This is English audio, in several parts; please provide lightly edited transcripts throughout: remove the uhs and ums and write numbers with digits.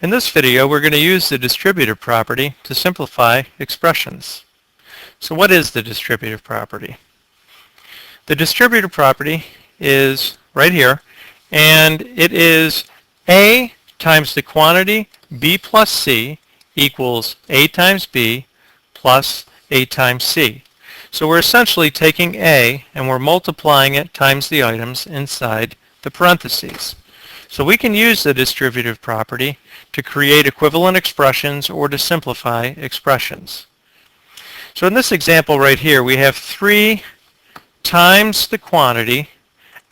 In this video, we're going to use the distributive property to simplify expressions. So what is the distributive property? The distributive property is right here, and it is A times the quantity B plus C equals A times B plus A times C. So we're essentially taking A and we're multiplying it times the items inside the parentheses. So we can use the distributive property to create equivalent expressions or to simplify expressions. So in this example right here, we have 3 times the quantity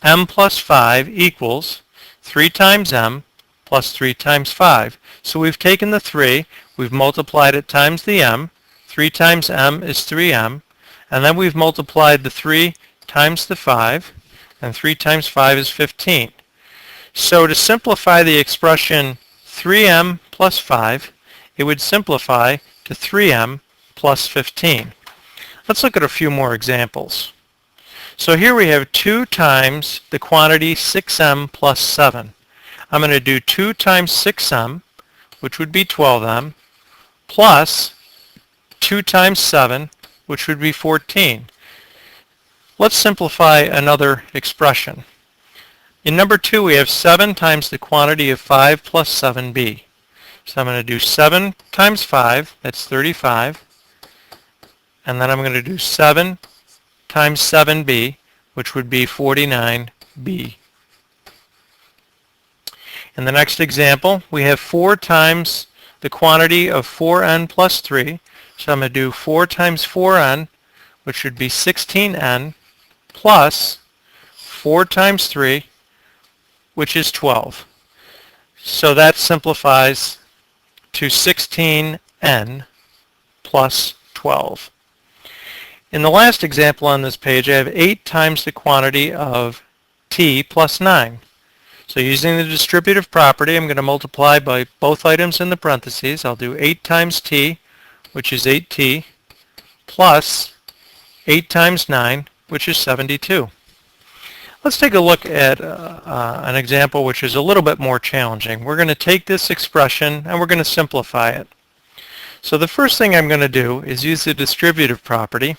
m plus 5 equals 3 times m plus 3 times 5. So we've taken the 3, we've multiplied it times the m. 3 times m is 3m. And then we've multiplied the 3 times the 5. And 3 times 5 is 15. So to simplify the expression 3m plus 5, it would simplify to 3m plus 15. Let's look at a few more examples. So here we have 2 times the quantity 6m plus 7. I'm going to do 2 times 6m, which would be 12m, plus 2 times 7, which would be 14. Let's simplify another expression. In number 2, we have 7 times the quantity of 5 plus 7b. So I'm going to do 7 times 5, that's 35. And then I'm going to do 7 times 7b, which would be 49b. In the next example, we have 4 times the quantity of 4n plus 3. So I'm going to do 4 times 4n, which would be 16n, plus 4 times 3, which is 12. So that simplifies to 16n plus 12. In the last example on this page, I have 8 times the quantity of t plus 9. So using the distributive property, I'm going to multiply by both items in the parentheses. I'll do 8 times t, which is 8t, plus 8 times 9, which is 72. Let's take a look at an example which is a little bit more challenging. We're going to take this expression and we're going to simplify it. So the first thing I'm going to do is use the distributive property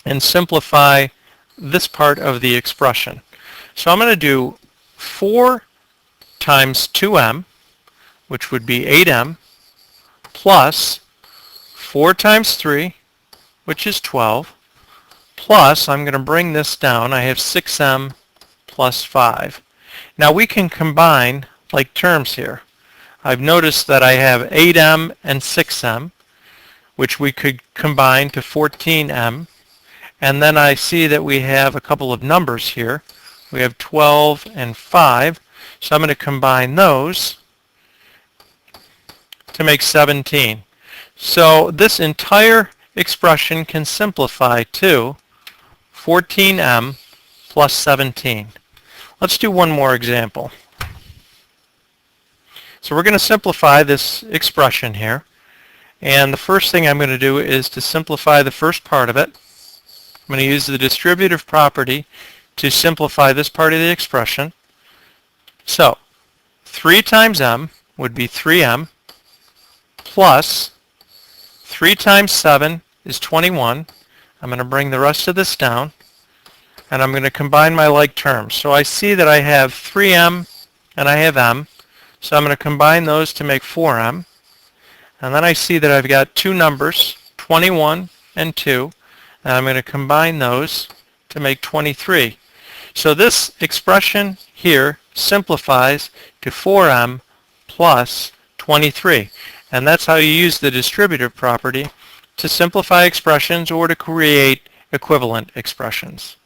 and simplify this part of the expression. So I'm going to do 4 times 2m, which would be 8m, plus 4 times 3, which is 12, plus, I'm going to bring this down, I have 6m plus 5. Now we can combine like terms here. I've noticed that I have 8m and 6m, which we could combine to 14m. And then I see that we have a couple of numbers here. We have 12 and 5. So I'm going to combine those to make 17. So this entire expression can simplify to 14m plus 17. Let's do one more example. So we're going to simplify this expression here. And the first thing I'm going to do is to simplify the first part of it. I'm going to use the distributive property to simplify this part of the expression. So 3 times m would be 3m, plus 3 times 7 is 21. I'm going to bring the rest of this down, and I'm going to combine my like terms. So I see that I have 3m and I have m, so I'm going to combine those to make 4m. And then I see that I've got two numbers, 21 and 2, and I'm going to combine those to make 23. So this expression here simplifies to 4m plus 23. And that's how you use the distributive property to simplify expressions or to create equivalent expressions.